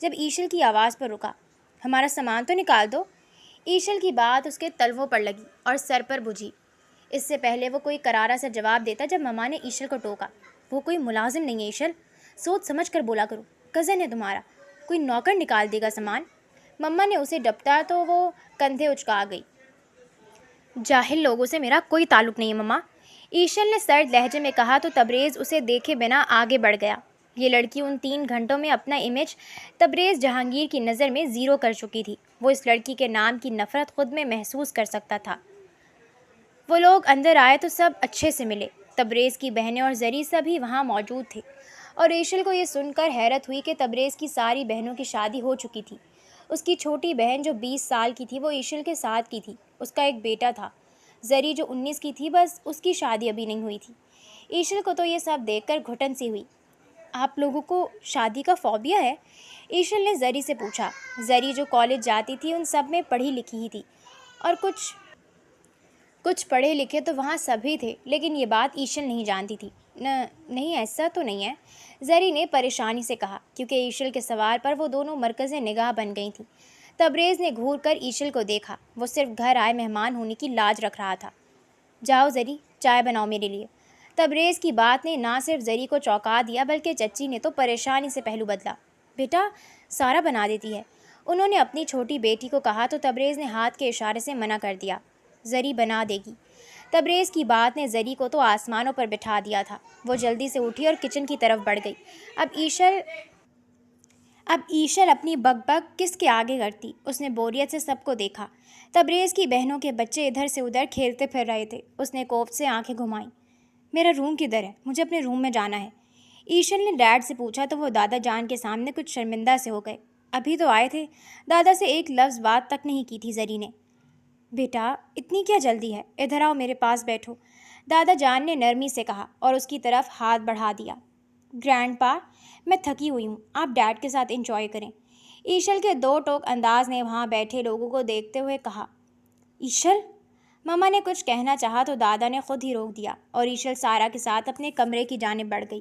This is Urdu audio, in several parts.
جب ایشل کی آواز پر رکا۔ ہمارا سامان تو نکال دو۔ ایشل کی بات اس کے تلووں پر لگی اور سر پر بجھی۔ اس سے پہلے وہ کوئی کرارا سا جواب دیتا جب مما نے ایشل کو ٹوکا۔ وہ کوئی ملازم نہیں ہے ایشل، سوچ سمجھ کر بولا کرو، کزن ہے تمہارا، کوئی نوکر نکال دے گا سامان۔ مما نے اسے ڈپٹا تو وہ کندھے اچکا گئی۔ جاہل لوگوں سے میرا کوئی تعلق نہیں ہے مما، ایشل نے سرد لہجے میں کہا تو تبریز اسے دیکھے بنا آگے بڑھ گیا۔ یہ لڑکی ان 3 گھنٹوں میں اپنا امیج تبریز جہانگیر کی نظر میں زیرو کر چکی تھی۔ وہ اس لڑکی کے نام کی نفرت خود میں محسوس کر سکتا تھا۔ وہ لوگ اندر آئے تو سب اچھے سے ملے۔ تبریز کی بہنیں اور زری سبھی وہاں موجود تھے، اور ایشل کو یہ سن کر حیرت ہوئی کہ تبریز کی ساری بہنوں کی شادی ہو چکی تھی۔ اس کی چھوٹی بہن جو 20 سال کی تھی وہ ایشل کے ساتھ کی تھی۔ اس کا ایک بیٹا تھا، زری جو 19 کی تھی، بس اس کی شادی ابھی نہیں ہوئی تھی۔ ایشل کو تو یہ سب دیکھ کر گھٹن سی ہوئی۔ آپ لوگوں کو شادی کا فوبیا ہے؟ ایشل نے زری سے پوچھا۔ زری جو کالج جاتی تھی ان سب میں پڑھی لکھی ہی تھی، اور کچھ پڑھے لکھے تو وہاں سبھی تھے، لیکن یہ بات ایشل نہیں جانتی تھی۔ نہیں ایسا تو نہیں ہے، زری نے پریشانی سے کہا، کیونکہ ایشل کے سوال پر وہ دونوں مرکز نگاہ بن گئی تھیں۔ تبریز نے گھور کر ایشل کو دیکھا۔ وہ صرف گھر آئے مہمان ہونے کی لاج رکھ رہا تھا۔ جاؤ زری، چائے بناؤ میرے لیے۔ تبریز کی بات نے نہ صرف زری کو چونکا دیا بلکہ چچی نے تو پریشانی سے پہلو بدلا۔ بیٹا، سارا بنا دیتی ہے، انہوں نے اپنی چھوٹی بیٹی کو کہا تو تبریز نے ہاتھ کے اشارے سے منع کر دیا۔ زری بنا دے گی۔ تبریز کی بات نے زری کو تو آسمانوں پر بٹھا دیا تھا۔ وہ جلدی سے اٹھی اور کچن کی طرف بڑھ گئی۔ اب ایشل اپنی بک بک کس کے آگے کرتی؟ اس نے بوریت سے سب کو دیکھا۔ تبریز کی بہنوں کے بچے ادھر سے ادھر کھیلتے پھر رہے تھے۔ اس نے کوفت سے آنکھیں گھمائیں۔ میرا روم کدھر ہے؟ مجھے اپنے روم میں جانا ہے، ایشل نے ڈیڈ سے پوچھا تو وہ دادا جان کے سامنے کچھ شرمندہ سے ہو گئے۔ ابھی تو آئے تھے، دادا سے ایک لفظ بات تک نہیں کی تھی زری نے۔ بیٹا، اتنی کیا جلدی ہے؟ ادھر آؤ، میرے پاس بیٹھو، دادا جان نے نرمی سے کہا اور اس کی طرف ہاتھ بڑھا دیا۔ گرینڈ پا، میں تھکی ہوئی ہوں، آپ ڈیڈ کے ساتھ انجوائے کریں، ایشل کے 2 ٹوک انداز نے وہاں بیٹھے لوگوں کو دیکھتے ہوئے کہا۔ ایشل، مما نے کچھ کہنا چاہا تو دادا نے خود ہی روک دیا اور ایشل سارا کے ساتھ اپنے کمرے کی جانب بڑھ گئی۔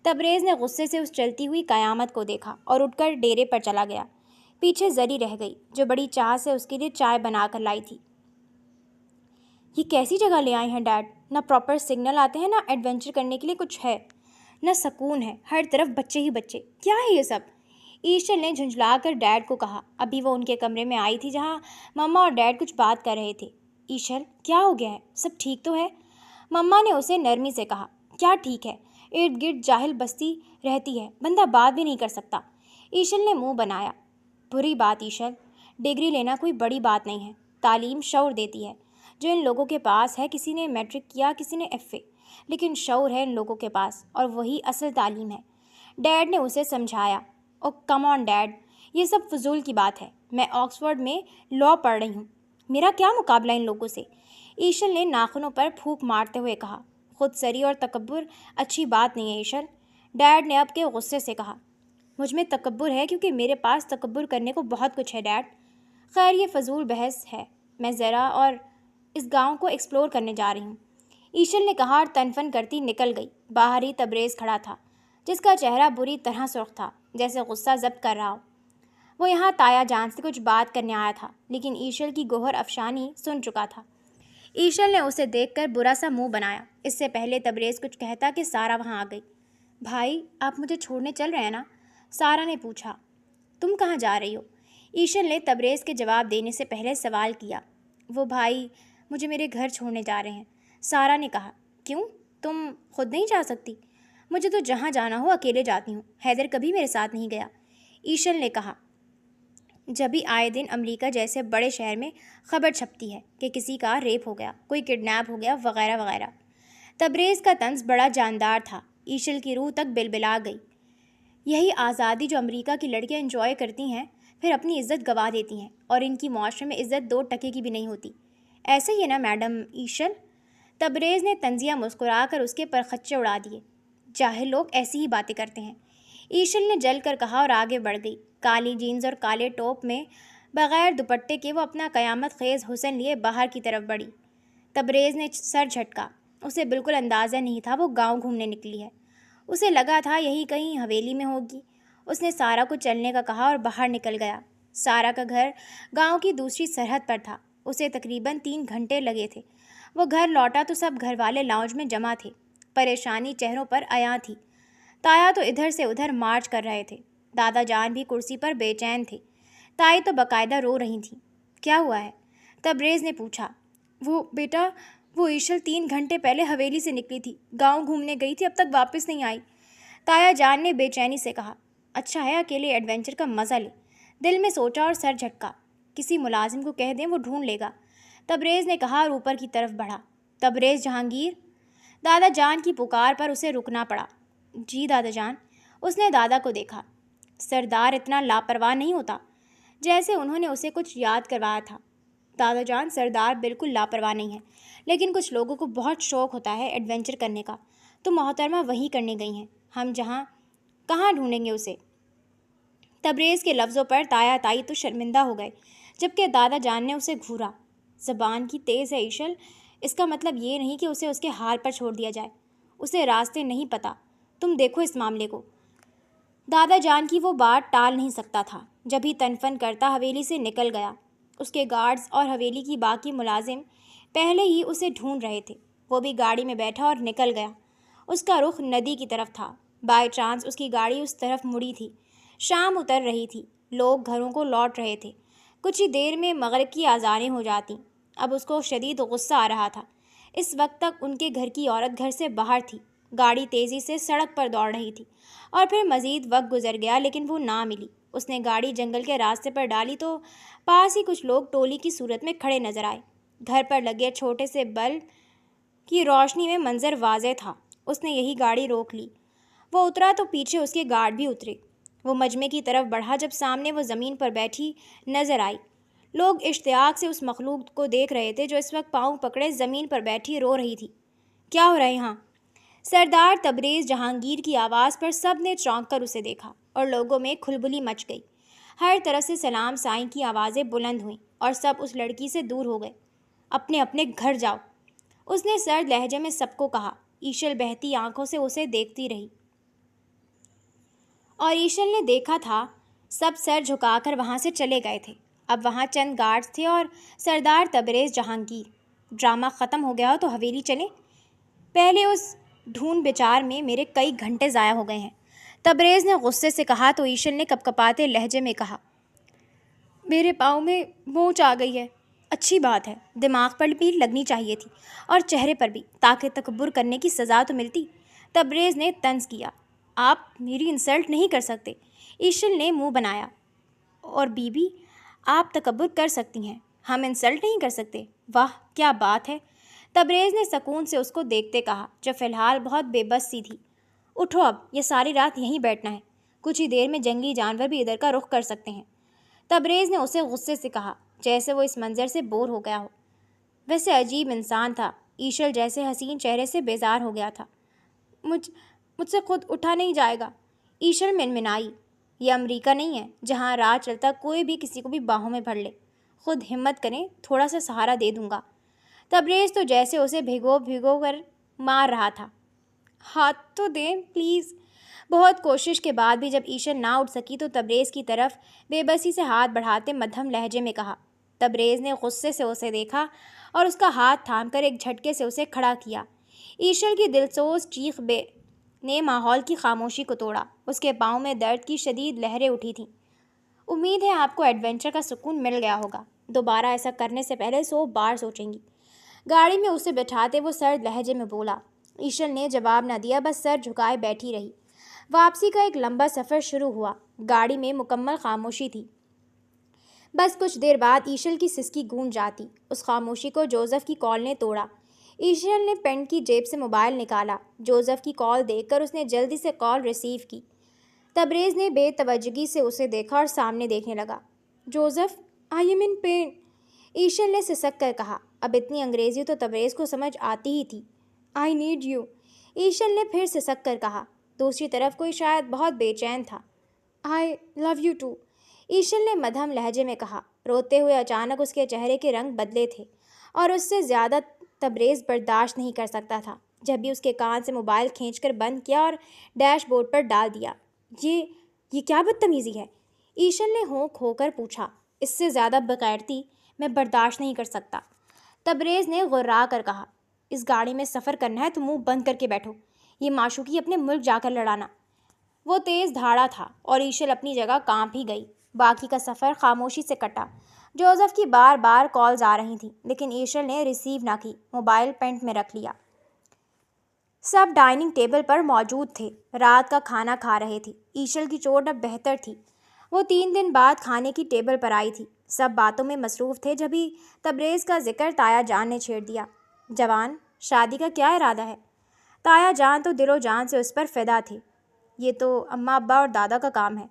تبریز نے غصے سے اس چلتی ہوئی قیامت کو دیکھا اور اٹھ کر ڈیرے پر چلا گیا۔ پیچھے زری رہ گئی جو بڑی چاہ سے اس کے لیے چائے بنا کر لائی تھی۔ یہ کیسی جگہ لے آئے ہیں ڈیڈ؟ نہ پراپر سگنل آتے ہیں، نہ ایڈونچر کرنے کے لیے کچھ ہے، نہ سکون ہے، ہر طرف بچے ہی بچے، کیا ہے یہ سب؟ ایشل نے جھنجھلا کر ڈیڈ کو کہا۔ ابھی وہ ان کے کمرے میں آئی تھی جہاں مما اور ڈیڈ کچھ بات کر رہے تھے۔ ایشل، کیا ہو گیا ہے؟ سب ٹھیک تو ہے؟ مما نے اسے نرمی سے کہا۔ کیا ٹھیک ہے؟ ارد گرد جاہل بستی رہتی ہے، بندہ بات بھی نہیں کر سکتا۔ ایشل نے منہ بنایا۔ بری بات ایشل، ڈگری لینا کوئی بڑی بات نہیں ہے، تعلیم شعور دیتی ہے جو ان لوگوں کے پاس ہے۔ کسی نے میٹرک کیا، کسی نے ایف اے، لیکن شعور ہے ان لوگوں کے پاس، اور وہی اصل تعلیم ہے۔ ڈیڈ نے اسے سمجھایا۔ او کم آن ڈیڈ، یہ سب فضول کی بات ہے، میں آکسفورڈ میں لاء پڑھ رہی ہوں، میرا کیا مقابلہ ان لوگوں سے؟ ایشل نے ناخنوں پر پھونک مارتے ہوئے کہا۔ خود سری اور تکبر اچھی بات نہیں ہے ایشل، ڈیڈ نے اب کے غصے سے کہا۔ مجھ میں تکبر ہے کیونکہ میرے پاس تکبر کرنے کو بہت کچھ ہے ڈیڈ۔ خیر یہ فضول بحث ہے، میں ذرا اور اس گاؤں کو ایکسپلور کرنے جا رہی ہوں، ایشل نے کہا اور تنفن کرتی نکل گئی۔ باہر ہی تبریز کھڑا تھا جس کا چہرہ بری طرح سرخ تھا، جیسے غصہ ضبط کر رہا ہو۔ وہ یہاں تایا جان سے کچھ بات کرنے آیا تھا، لیکن ایشل کی گوہر افشانی سن چکا تھا۔ ایشل نے اسے دیکھ کر برا سا منہ بنایا۔ اس سے پہلے تبریز کچھ کہتا کہ سارا وہاں آ گئی۔ بھائی، آپ مجھے چھوڑنے چل رہے ہیں نا؟ سارا نے پوچھا۔ تم کہاں جا رہی ہو؟ ایشل نے تبریز کے جواب دینے سے پہلے سوال کیا۔ وہ بھائی مجھے میرے گھر چھوڑنے جا رہے ہیں، سارا نے کہا۔ کیوں؟ تم خود نہیں جا سکتی؟ مجھے تو جہاں جانا ہو اکیلے جاتی ہوں، حیدر کبھی میرے ساتھ نہیں گیا، ایشل نے کہا۔ جبھی آئے دن امریکہ جیسے بڑے شہر میں خبر چھپتی ہے کہ کسی کا ریپ ہو گیا، کوئی کڈنیپ ہو گیا، وغیرہ وغیرہ۔ تبریز کا طنز بڑا جاندار تھا۔ ایشل کی روح تک بلبلا گئی۔ یہی آزادی جو امریکہ کی لڑکیاں انجوائے کرتی ہیں، پھر اپنی عزت گوا دیتی ہیں، اور ان کی معاشرے میں عزت 2 ٹکے کی بھی نہیں ہوتی۔ ایسا ہی ہے نا میڈم ایشل؟ تبریز نے طنزیہ مسکرا کر اس کے پرخچے اڑا دیے۔ جاہل لوگ ایسی ہی باتیں کرتے ہیں، ایشل نے جل کر کہا اور آگے بڑھ گئی۔ کالی جینز اور کالے ٹاپ میں بغیر دوپٹے کے وہ اپنا قیامت خیز حسن لیے باہر کی طرف بڑھی۔ تبریز نے سر جھٹکا۔ اسے بالکل اندازہ نہیں تھا وہ گاؤں گھومنے نکلی ہے۔ اسے لگا تھا یہی کہیں حویلی میں ہوگی، اس نے سارا کو چلنے کا کہا اور باہر نکل گیا۔ سارا کا گھر گاؤں کی دوسری سرحد پر تھا۔ اسے تقریباً 3 گھنٹے لگے تھے۔ وہ گھر لوٹا تو سب گھر والے لاؤنج میں جمع تھے۔ پریشانی چہروں پر عیاں تھی۔ تایا تو ادھر سے ادھر مارچ کر رہے تھے۔ دادا جان بھی کرسی پر بے چین تھے۔ تائی تو باقاعدہ رو رہی تھیں۔ کیا ہوا ہے؟ تبریز نے پوچھا۔ بیٹا وہ ایشل 3 گھنٹے پہلے حویلی سے نکلی تھی، گاؤں گھومنے گئی تھی، اب تک واپس نہیں آئی۔ تایا جان نے بے چینی سے کہا۔ اچھا ہے اکیلے ایڈونچر کا مزہ لے۔ دل میں سوچا اور سر جھٹکا۔ کسی ملازم کو کہہ دیں، وہ ڈھونڈ لے گا، تبریز نے کہا اور اوپر کی طرف بڑھا۔ تبریز جہانگیر؟ دادا جان کی پکار پر اسے رکنا پڑا۔ جی دادا جان۔ اس نے دادا کو دیکھا۔ سردار اتنا لاپرواہ نہیں ہوتا۔ جیسے انہوں نے اسے کچھ یاد کروایا تھا۔ دادا جان سردار بالکل لاپرواہ نہیں ہے، لیکن کچھ لوگوں کو بہت شوق ہوتا ہے ایڈونچر کرنے کا، تو محترمہ وہی کرنے گئی ہیں، ہم کہاں ڈھونڈیں گے اسے؟ تبریز کے لفظوں پر تایا تائی تو شرمندہ ہو گئے، جبکہ دادا جان نے اسے گھورا۔ زبان کی تیز ہے ایشل، اس کا مطلب یہ نہیں کہ اسے اس کے حال پر چھوڑ دیا جائے۔ اسے راستے نہیں پتہ، تم دیکھو اس معاملے کو۔ دادا جان کی وہ بات ٹال نہیں سکتا تھا۔ جب ہی تنفن کرتا حویلی سے نکل گیا، اس کے گارڈز اور حویلی کی باقی ملازم پہلے ہی اسے ڈھونڈ رہے تھے۔ وہ بھی گاڑی میں بیٹھا اور نکل گیا۔ اس کا رخ ندی کی طرف تھا۔ بائی چانس اس کی گاڑی اس طرف مڑی تھی۔ شام اتر رہی تھی، لوگ گھروں کو لوٹ رہے تھے۔ کچھ ہی دیر میں مغرب کی اذانیں ہو جاتی۔ اب اس کو شدید غصہ آ رہا تھا۔ اس وقت تک ان کے گھر کی عورت گھر سے باہر تھی۔ گاڑی تیزی سے سڑک پر دوڑ رہی تھی اور پھر مزید وقت گزر گیا لیکن وہ نہ ملی۔ اس نے گاڑی جنگل کے راستے پر ڈالی تو پاس ہی کچھ لوگ ٹولی کی صورت میں کھڑے نظر آئے۔ گھر پر لگے چھوٹے سے بلب کی روشنی میں منظر واضح تھا۔ اس نے یہی گاڑی روک لی۔ وہ اترا تو پیچھے اس کے گارڈ بھی اترے۔ وہ مجمع کی طرف بڑھا جب سامنے وہ زمین پر بیٹھی نظر آئی۔ لوگ اشتیاق سے اس مخلوق کو دیکھ رہے تھے جو اس وقت پاؤں پکڑے زمین پر بیٹھی رو رہی تھی۔ کیا ہو رہا ہے یہاں؟ سردار تبریز جہانگیر کی آواز پر سب نے چونک کر اسے دیکھا اور لوگوں میں کھلبلی مچ گئی۔ ہر طرف سے سلام سائیں کی آوازیں بلند ہوئیں اور سب اس لڑکی سے دور ہو گئے۔ اپنے اپنے گھر جاؤ، اس نے سرد لہجے میں سب کو کہا۔ ایشل بہتی آنکھوں سے اسے دیکھتی رہی اور ایشل نے دیکھا تھا سب سر جھکا کر وہاں سے چلے گئے تھے۔ اب وہاں چند گارڈز تھے اور سردار تبریز جہانگیر۔ ڈرامہ ختم ہو گیا ہو تو حویلی چلیں؟ پہلے اس ڈھونڈ بچار میں میرے کئی گھنٹے ضائع ہو گئے ہیں، تبریز نے غصے سے کہا تو ایشل نے کپکپاتے لہجے میں کہا، میرے پاؤں میں مونچھ آ گئی ہے۔ اچھی بات ہے، دماغ پر بھی لگنی چاہیے تھی اور چہرے پر بھی، تاکہ تکبر کرنے کی سزا تو ملتی۔ تبریز نے طنز کیا۔ آپ میری انسلٹ نہیں کر سکتے۔ ایشل نے منہ بنایا۔ اور بی بی، آپ تکبر کر سکتی ہیں، ہم انسلٹ نہیں کر سکتے۔ واہ کیا بات ہے، تبریز نے سکون سے اس کو دیکھتے کہا جو فی الحال بہت بے بس سی تھی۔ اٹھو، اب یہ ساری رات یہیں بیٹھنا ہے، کچھ ہی دیر میں جنگلی جانور بھی ادھر کا رخ کر سکتے ہیں۔ تبریز نے اسے غصے سے کہا، جیسے وہ اس منظر سے بور ہو گیا ہو۔ ویسے عجیب انسان تھا، ایشل جیسے حسین چہرے سے بیزار ہو گیا تھا۔ مجھ سے خود اٹھا نہیں جائے گا، ایشل منمنائی۔ یہ امریکہ نہیں ہے جہاں رات چلتا کوئی بھی کسی کو بھی باہوں میں بھر لے۔ خود ہمت کریں، تھوڑا سا سہارا دے دوں گا۔ تبریز تو جیسے اسے بھگو کر مار رہا تھا۔ ہاتھ تو دیں پلیز۔ بہت کوشش کے بعد بھی جب ایشل نہ اٹھ سکی تو تبریز کی طرف بے بسی سے ہاتھ بڑھاتے مدھم لہجے میں کہا۔ تبریز نے غصے سے اسے دیکھا اور اس کا ہاتھ تھام کر ایک جھٹکے سے اسے کھڑا کیا۔ ایشل کی دلسوز چیخ نے ماحول کی خاموشی کو توڑا۔ اس کے پاؤں میں درد کی شدید لہریں اٹھی تھیں۔ امید ہے آپ کو ایڈونچر کا سکون مل گیا ہوگا، دوبارہ ایسا کرنے سے پہلے 100 بار سوچیں گی۔ گاڑی میں اسے بٹھاتے وہ سرد لہجے میں بولا۔ ایشل نے جواب نہ دیا، بس سر جھکائے بیٹھی رہی۔ واپسی کا ایک لمبا سفر شروع ہوا۔ گاڑی میں مکمل خاموشی تھی۔ بس کچھ دیر بعد ایشل کی سسکی گونج جاتی۔ اس خاموشی کو جوزف کی کال نے توڑا۔ ایشل نے پینٹ کی جیب سے موبائل نکالا۔ جوزف کی کال دیکھ کر اس نے جلدی سے کال ریسیو کی۔ تبریز نے بے توجہی سے اسے دیکھا اور سامنے دیکھنے لگا۔ Joseph, I am in pain, ایشل نے سسک کر کہا۔ اب اتنی انگریزی تو تبریز کو سمجھ آتی ہی تھی۔ آئی نیڈ یو، ایشل نے پھر سسک کر کہا۔ دوسری طرف کوئی شاید بہت بے چین تھا۔ آئی لو یو ٹو، ایشل نے مدھم لہجے میں کہا۔ روتے ہوئے اچانک اس کے چہرے کے رنگ بدلے تھے اور اس سے زیادہ تبریز برداشت نہیں کر سکتا تھا۔ جب بھی اس کے کان سے موبائل کھینچ کر بند کیا اور ڈیش بورڈ پر ڈال دیا۔ یہ کیا بدتمیزی ہے؟ ایشل نے ہونک ہو کر پوچھا۔ اس سے زیادہ بغیرتی میں برداشت نہیں کر سکتا، تبریز نے غرا کر کہا۔ اس گاڑی میں سفر کرنا ہے تو منہ بند کر کے بیٹھو، یہ معشوقی اپنے ملک جا کر لڑانا۔ وہ تیز دھاڑا تھا اور ایشل اپنی جگہ کانپ ہی گئی۔ باقی کا سفر خاموشی سے کٹا۔ جوزف کی بار بار کالز آ رہی تھیں لیکن ایشل نے ریسیو نہ کی، موبائل پینٹ میں رکھ لیا۔ سب ڈائننگ ٹیبل پر موجود تھے، رات کا کھانا کھا رہے تھے۔ ایشل کی چوٹ اب بہتر تھی۔ وہ 3 دن بعد کھانے کی ٹیبل پر آئی تھی۔ سب باتوں میں مصروف تھے، جبھی تبریز کا ذکر تایا جان نے چھیڑ دیا۔ جوان، شادی کا کیا ارادہ ہے؟ تایا جان تو دل و جان سے اس پر فدا تھے۔ یہ تو اماں ابا اور دادا کا کام ہے،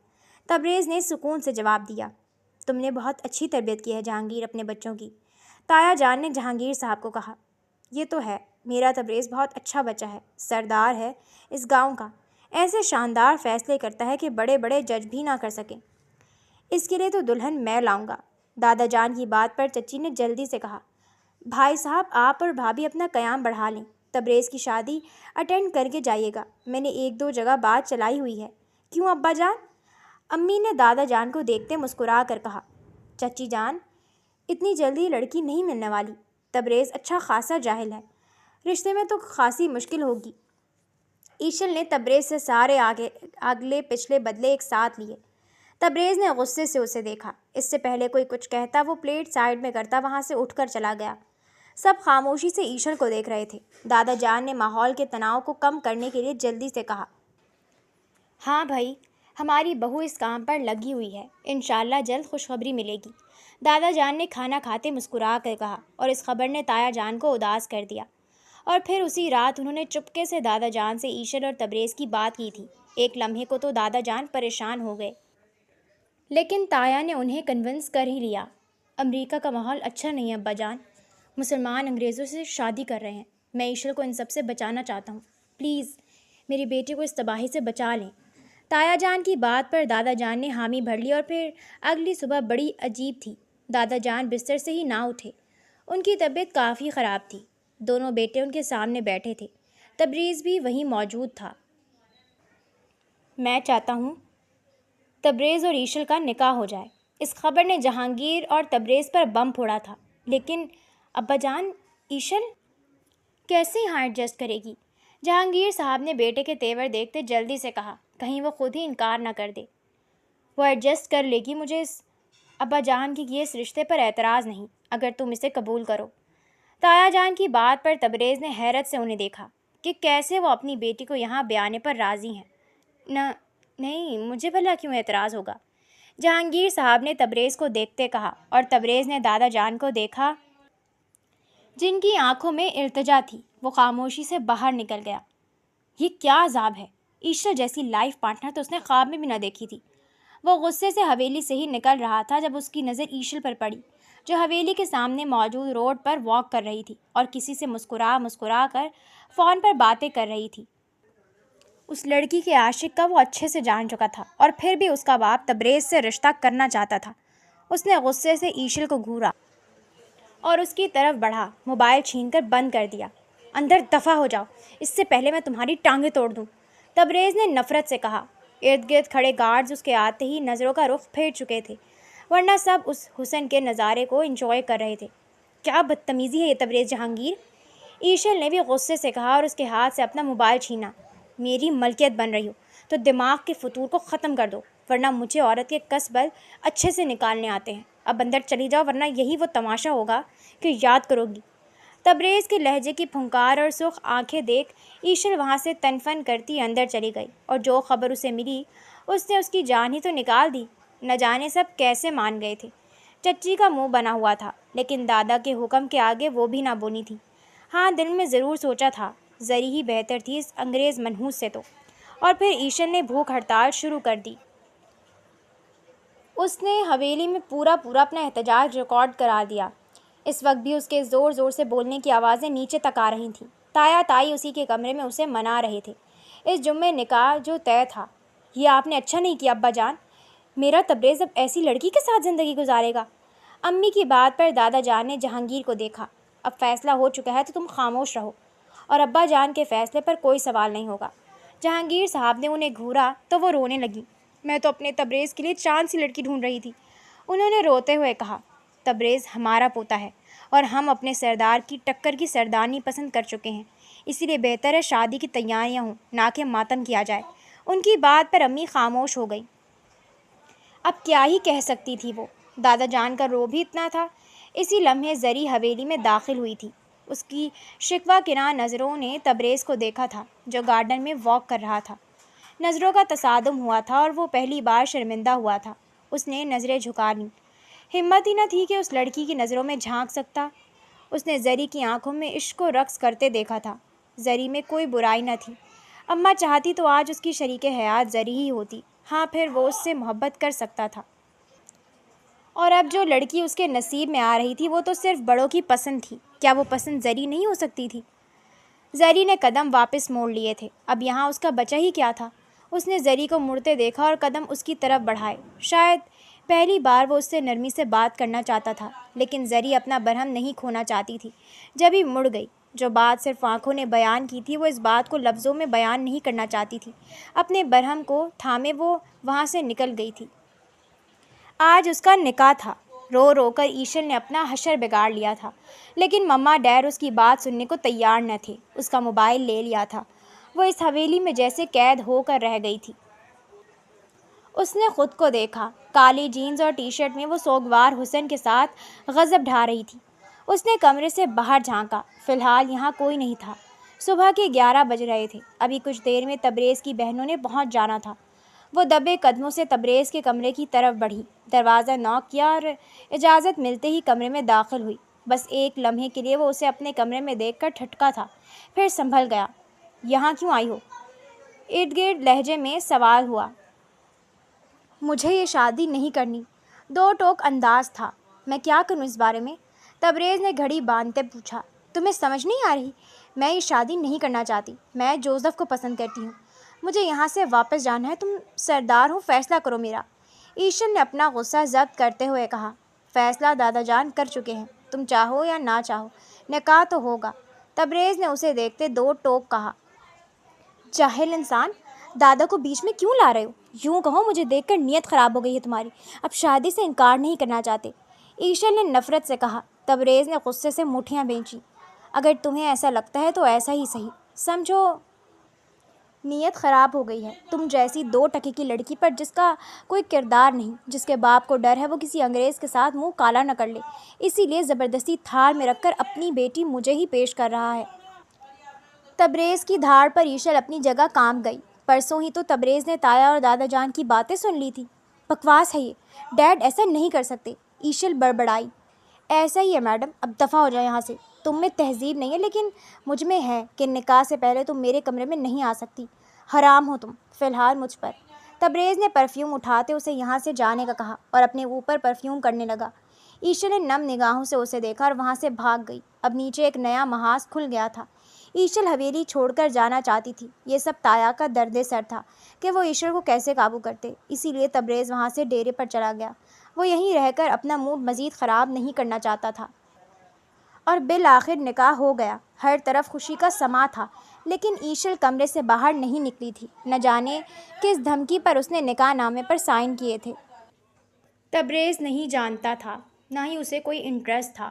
تبریز نے سکون سے جواب دیا۔ تم نے بہت اچھی تربیت کی ہے جہانگیر اپنے بچوں کی، تایا جان نے جہانگیر صاحب کو کہا۔ یہ تو ہے، میرا تبریز بہت اچھا بچہ ہے، سردار ہے اس گاؤں کا، ایسے شاندار فیصلے کرتا ہے کہ بڑے بڑے جج بھی نہ کر سکیں۔ اس کے لیے تو دلہن میں لاؤں گا۔ دادا جان کی بات پر چچی نے جلدی سے کہا۔ بھائی صاحب، آپ اور بھابھی اپنا قیام بڑھا لیں، تبریز کی شادی اٹینڈ کر کے جائیے گا، میں نے 1-2 جگہ بات چلائی ہوئی ہے۔ کیوں ابا جان؟ امی نے دادا جان کو دیکھتے مسکرا کر کہا۔ چچی جان، اتنی جلدی لڑکی نہیں ملنے والی، تبریز اچھا خاصا جاہل ہے، رشتے میں تو خاصی مشکل ہوگی۔ ایشل نے تبریز سے سارے اگلے پچھلے بدلے ایک ساتھ لیے۔ تبریز نے غصے سے اسے دیکھا۔ اس سے پہلے کوئی کچھ کہتا وہ پلیٹ سائڈ میں کرتا وہاں سے اٹھ کر چلا گیا۔ سب خاموشی سے ایشل کو دیکھ رہے تھے۔ دادا جان نے ماحول کے تناؤ کو کم کرنے کے لیے جلدی سے کہا۔ ہاں بھائی، ہماری بہو اس کام پر لگی ہوئی ہے، انشاءاللہ جلد خوشخبری ملے گی، دادا جان نے کھانا کھاتے مسکرا کر کہا، اور اس خبر نے تایا جان کو اداس کر دیا۔ اور پھر اسی رات انہوں نے چپکے سے دادا جان سے ایشل اور تبریز کی بات کی تھی۔ ایک لمحے کو تو دادا جان پریشان ہو گئے، لیکن تایا نے انہیں کنونس کر ہی لیا۔ امریکہ کا ماحول اچھا نہیں ہے ابا جان، مسلمان انگریزوں سے شادی کر رہے ہیں، میں ایشل کو ان سب سے بچانا چاہتا ہوں، پلیز میری بیٹی کو اس تباہی سے بچا لیں۔ تایا جان کی بات پر دادا جان نے حامی بھر لی۔ اور پھر اگلی صبح بڑی عجیب تھی، دادا جان بستر سے ہی نہ اٹھے، ان کی طبیعت کافی خراب تھی۔ دونوں بیٹے ان کے سامنے بیٹھے تھے، تبریز بھی وہیں موجود تھا۔ میں چاہتا ہوں تبریز اور ایشل کا نکاح ہو جائے۔ اس خبر نے جہانگیر اور تبریز پر بم پھوڑا تھا۔ لیکن ابا جان، ایشل کیسے یہاں ایڈجسٹ کرے گی؟ جہانگیر صاحب نے بیٹے کے تیور دیکھتے جلدی سے کہا، کہیں وہ خود ہی انکار نہ کر دے۔ وہ ایڈجسٹ کر لے گی، مجھے اس ابا جان کی اس رشتے پر اعتراض نہیں، اگر تم اسے قبول کرو۔ تایا جان کی بات پر تبریز نے حیرت سے انہیں دیکھا کہ کیسے وہ اپنی بیٹی کو یہاں بیانے پر راضی ہیں۔ نہیں، مجھے بھلا کیوں اعتراض ہوگا؟ جہانگیر صاحب نے تبریز کو دیکھتے کہا، اور تبریز نے دادا جان کو دیکھا جن کی آنکھوں میں التجا تھی۔ وہ خاموشی سے باہر نکل گیا۔ یہ کیا عذاب ہے؟ ایشل جیسی لائف پارٹنر تو اس نے خواب میں بھی نہ دیکھی تھی۔ وہ غصے سے حویلی سے ہی نکل رہا تھا جب اس کی نظر ایشل پر پڑی، جو حویلی کے سامنے موجود روڈ پر واک کر رہی تھی اور کسی سے مسکرا کر فون پر باتیں کر رہی تھی۔ اس لڑکی کے عاشق کا وہ اچھے سے جان چکا تھا، اور پھر بھی اس کا باپ تبریز سے رشتہ کرنا چاہتا تھا۔ اس نے غصے سے ایشل کو گھورا اور اس کی طرف بڑھا، موبائل چھین کر بند کر دیا۔ اندر دفع ہو جاؤ، اس سے پہلے میں تمہاری ٹانگیں توڑ دوں، تبریز نے نفرت سے کہا۔ ارد گرد کھڑے گارڈز اس کے آتے ہی نظروں کا رخ پھیر چکے تھے، ورنہ سب اس حسن کے نظارے کو انجوائے کر رہے تھے۔ کیا بدتمیزی ہے یہ تبریز جہانگیر، ایشل نے بھی غصے سے کہا اور اس کے ہاتھ سے اپنا موبائل چھینا۔ میری ملکیت بن رہی ہو تو دماغ کے فتور کو ختم کر دو، ورنہ مجھے عورت کے کسبل اچھے سے نکالنے آتے ہیں۔ اب اندر چلی جاؤ، ورنہ یہی وہ تماشا ہوگا کہ یاد کرو گی۔ تبریز کے لہجے کی پھنکار اور سرخ آنکھیں دیکھ ایشل وہاں سے تنفن کرتی اندر چلی گئی، اور جو خبر اسے ملی اس نے اس کی جان ہی تو نکال دی۔ نہ جانے سب کیسے مان گئے تھے۔ چچی کا منہ بنا ہوا تھا، لیکن دادا کے حکم کے آگے وہ بھی نہ بولی تھی۔ ہاں، دل میں ضرور سوچا تھا زری ہی بہتر تھی اس انگریز منحوس سے تو۔ اور پھر ایشل نے بھوک ہڑتال شروع کر دی۔ اس نے حویلی میں پورا اپنا احتجاج ریکارڈ کرا دیا۔ اس وقت بھی اس کے زور زور سے بولنے کی آوازیں نیچے تک آ رہی تھیں۔ تایا تائی اسی کے کمرے میں اسے منا رہے تھے۔ اس جمعے نکاح جو طے تھا، یہ آپ نے اچھا نہیں کیا ابا جان، میرا تبریز اب ایسی لڑکی کے ساتھ زندگی گزارے گا۔ امی کی بات پر دادا جان نے جہانگیر کو دیکھا۔ اب فیصلہ ہو چکا ہے تو تم خاموش رہو، اور ابا جان کے فیصلے پر کوئی سوال نہیں ہوگا۔ جہانگیر صاحب نے انہیں گھورا تو وہ رونے لگی۔ میں تو اپنے تبریز کے لیے چاند سی لڑکی ڈھونڈ رہی تھی۔ انہوں نے روتے ہوئے کہا، تبریز ہمارا پوتا ہے اور ہم اپنے سردار کی ٹکر کی سردانی پسند کر چکے ہیں، اسی لیے بہتر ہے شادی کی تیاریاں ہوں، نہ کہ ماتم کیا جائے۔ ان کی بات پر امی خاموش ہو گئی۔ اب کیا ہی کہہ سکتی تھی وہ؟ دادا جان کا رو بھی اتنا تھا۔ اسی لمحے زری حویلی میں داخل ہوئی تھی۔ اس کی شکوہ کناں نظروں نے تبریز کو دیکھا تھا جو گارڈن میں واک کر رہا تھا۔ نظروں کا تصادم ہوا تھا اور وہ پہلی بار شرمندہ ہوا تھا۔ اس نے نظریں جھکا لیں۔ ہمت ہی نہ تھی کہ اس لڑکی کی نظروں میں جھانک سکتا۔ اس نے زری کی آنکھوں میں عشق و رقص کرتے دیکھا تھا۔ زری میں کوئی برائی نہ تھی۔ اماں چاہتی تو آج اس کی شریک حیات زری ہی ہوتی۔ ہاں، پھر وہ اس سے محبت کر سکتا تھا۔ اور اب جو لڑکی اس کے نصیب میں آ رہی تھی وہ تو صرف بڑوں کی پسند تھی۔ کیا وہ پسند زری نہیں ہو سکتی تھی؟ زری نے قدم واپس موڑ لیے تھے۔ اب یہاں اس کا بچہ ہی کیا تھا؟ اس نے زری کو مڑتے دیکھا اور قدم اس کی طرف بڑھائے۔ شاید پہلی بار وہ اس سے نرمی سے بات کرنا چاہتا تھا، لیکن زری اپنا برہم نہیں کھونا چاہتی تھی۔ جب ہی مڑ گئی۔ جو بات صرف آنکھوں نے بیان کی تھی وہ اس بات کو لفظوں میں بیان نہیں کرنا چاہتی تھی۔ اپنے برہم کو تھامے وہ وہاں سے نکل گئی تھی۔ آج اس کا نکاح تھا۔ رو رو کر ایشل نے اپنا حشر بگاڑ لیا تھا، لیکن مما ڈیر اس کی بات سننے کو تیار نہ تھے۔ اس کا موبائل لے لیا تھا۔ وہ اس حویلی میں جیسے قید ہو کر رہ گئی تھی۔ اس نے خود کو دیکھا۔ کالی جینز اور ٹی شرٹ میں وہ سوگوار حسن کے ساتھ غضب ڈھا رہی تھی۔ اس نے کمرے سے باہر جھانکا۔ فی الحال یہاں کوئی نہیں تھا۔ صبح کے 11 بج رہے تھے۔ ابھی کچھ دیر میں تبریز کی بہنوں نے پہنچ جانا تھا۔ وہ دبے قدموں سے تبریز کے کمرے کی طرف بڑھی، دروازہ نوک کیا اور اجازت ملتے ہی کمرے میں داخل ہوئی۔ بس ایک لمحے کے لیے وہ اسے اپنے کمرے میں دیکھ کر ٹھٹکا تھا، پھر سنبھل گیا۔ یہاں کیوں آئی ہو؟ ارد گرد لہجے میں سوال ہوا۔ مجھے یہ شادی نہیں کرنی، دو ٹوک انداز تھا۔ میں کیا کروں اس بارے میں؟ تبریز نے گھڑی باندھتے پوچھا۔ تمہیں سمجھ نہیں آ رہی؟ میں یہ شادی نہیں کرنا چاہتی۔ میں جوزف کو پسند کرتی ہوں۔ مجھے یہاں سے واپس جانا ہے۔ تم سردار ہو، فیصلہ کرو میرا۔ ایشل نے اپنا غصہ ضبط کرتے ہوئے کہا۔ فیصلہ دادا جان کر چکے ہیں، تم چاہو یا نہ چاہو، نکاح تو ہوگا۔ تبریز نے اسے دیکھتے دو ٹوک کہا۔ جاہل انسان، دادا کو بیچ میں کیوں لا رہے ہو؟ یوں کہو مجھے دیکھ کر نیت خراب ہو گئی ہے تمہاری، اب شادی سے انکار نہیں کرنا چاہتے، ایشل نے نفرت سے کہا۔ تبریز نے غصے سے مٹھیاں بھینچی۔ اگر تمہیں ایسا لگتا ہے تو ایسا ہی صحیح، سمجھو نیت خراب ہو گئی ہے۔ تم جیسی دو ٹکے کی لڑکی پر جس کا کوئی کردار نہیں، جس کے باپ کو ڈر ہے وہ کسی انگریز کے ساتھ منہ کالا نہ کر لے، اسی لیے زبردستی تھار میں رکھ کر اپنی بیٹی مجھے ہی پیش کر رہا ہے۔ تبریز کی دھاڑ پر ایشل اپنی جگہ کام گئی۔ پرسوں ہی تو تبریز نے تایا اور دادا جان کی باتیں سن لی تھی۔ بکواس ہے یہ، ڈیڈ ایسا نہیں کر سکتے، ایشل بڑبڑائی۔ ایسا ہی ہے میڈم، اب دفع ہو جائے یہاں سے۔ تم میں تہذیب نہیں ہے، لیکن مجھ میں ہے کہ نکاح سے پہلے تم میرے کمرے میں نہیں آ سکتی۔ حرام ہو تم، فی الحال مجھ پر۔ تبریز نے پرفیوم اٹھاتے اسے یہاں سے جانے کا کہا اور اپنے اوپر پرفیوم کرنے لگا۔ ایشل نے نم نگاہوں سے اسے دیکھا اور وہاں سے بھاگ گئی۔ اب نیچے ایک نیا محاذ کھل گیا تھا۔ ایشل حویلی چھوڑ کر جانا چاہتی تھی۔ یہ سب تایا کا درد سر تھا کہ وہ ایشل کو کیسے قابو کرتے، اسی لیے تبریز وہاں سے ڈیرے پر چلا گیا۔ وہ یہیں رہ کر اپنا موڈ مزید خراب نہیں کرنا چاہتا تھا۔ اور بالآخر نکاح ہو گیا۔ ہر طرف خوشی کا سما تھا، لیکن ایشل کمرے سے باہر نہیں نکلی تھی۔ نہ جانے کس دھمکی پر اس نے نکاح نامے پر سائن کیے تھے۔ تبریز نہیں جانتا تھا، نہ ہی اسے کوئی انٹرسٹ تھا۔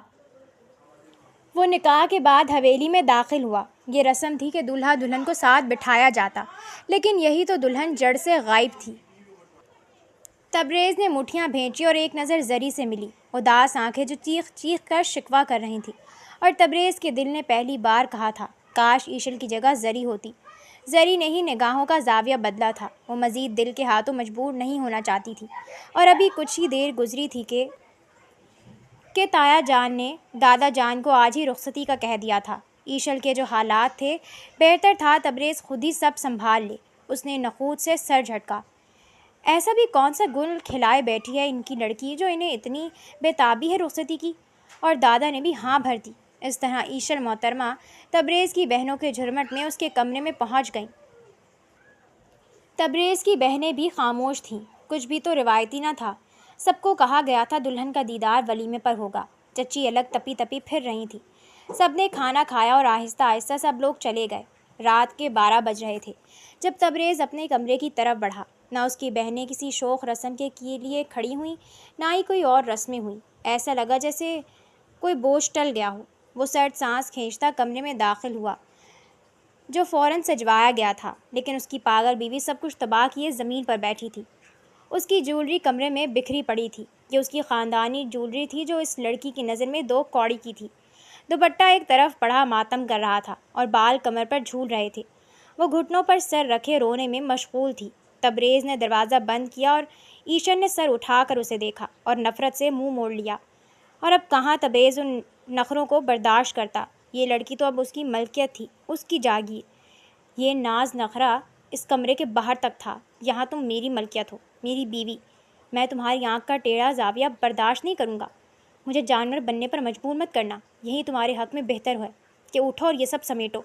وہ نکاح کے بعد حویلی میں داخل ہوا۔ یہ رسم تھی کہ دولہا دلہن کو ساتھ بٹھایا جاتا، لیکن یہی تو دلہن جڑ سے غائب تھی۔ تبریز نے مٹھیاں بھینچی اور ایک نظر زری سے ملی، اداس آنکھیں جو چیخ چیخ کر شکوہ کر رہی تھیں، اور تبریز کے دل نے پہلی بار کہا تھا، کاش ایشل کی جگہ زری ہوتی۔ زری نے ہی نگاہوں کا زاویہ بدلا تھا۔ وہ مزید دل کے ہاتھوں مجبور نہیں ہونا چاہتی تھی، اور ابھی کچھ ہی دیر گزری تھی کہ تایا جان نے دادا جان کو آج ہی رخصتی کا کہہ دیا تھا۔ ایشل کے جو حالات تھے، بہتر تھا تبریز خود ہی سب سنبھال لے۔ اس نے نخوت سے سر جھٹکا۔ ایسا بھی کون سا گل کھلائے بیٹھی ہے ان کی لڑکی جو انہیں اتنی بے تابی ہے رخصتی کی؟ اور دادا نے بھی ہاں بھر دی۔ اس طرح ایشل محترمہ تبریز کی بہنوں کے جھرمٹ میں اس کے کمرے میں پہنچ گئیں۔ تبریز کی بہنیں بھی خاموش تھیں۔ کچھ بھی تو روایتی نہ تھا۔ سب کو کہا گیا تھا دلہن کا دیدار ولیمے پر ہوگا۔ چچی الگ تپی تپی پھر رہی تھی۔ سب نے کھانا کھایا اور آہستہ آہستہ سب لوگ چلے گئے۔ رات کے 12 بج رہے تھے جب تبریز اپنے کمرے کی طرف بڑھا۔ نہ اس کی بہنیں کسی شوق رسم کے لیے کھڑی ہوئیں، نہ ہی کوئی اور رسمیں ہوئیں۔ ایسا لگا جیسے کوئی بوجھ ٹل گیا ہو۔ وہ سرد سانس کھینچتا کمرے میں داخل ہوا جو فوراً سجوایا گیا تھا، لیکن اس کی پاگل بیوی سب کچھ تباہ کیے زمین پر بیٹھی تھی۔ اس کی جولری کمرے میں بکھری پڑی تھی۔ یہ اس کی خاندانی جولری تھی جو اس لڑکی کی نظر میں 2 کوڑی کی تھی۔ دوپٹہ ایک طرف پڑھا ماتم کر رہا تھا اور بال کمر پر جھول رہے تھے۔ وہ گھٹنوں پر سر رکھے رونے میں مشغول تھی۔ تبریز نے دروازہ بند کیا اور ایشر نے سر اٹھا کر اسے دیکھا اور نفرت سے منہ موڑ لیا۔ اور اب کہاں تبریز ان نخروں کو برداشت کرتا؟ یہ لڑکی تو اب اس کی ملکیت تھی، اس کی جاگیر۔ یہ ناز نخرہ اس کمرے کے باہر تک تھا۔ یہاں تم میری ملکیت ہو، میری بیوی۔ میں تمہاری آنکھ کا ٹیڑھا زاویہ برداشت نہیں کروں گا۔ مجھے جانور بننے پر مجبور مت کرنا۔ یہی تمہارے حق میں بہتر ہے کہ اٹھو اور یہ سب سمیٹو۔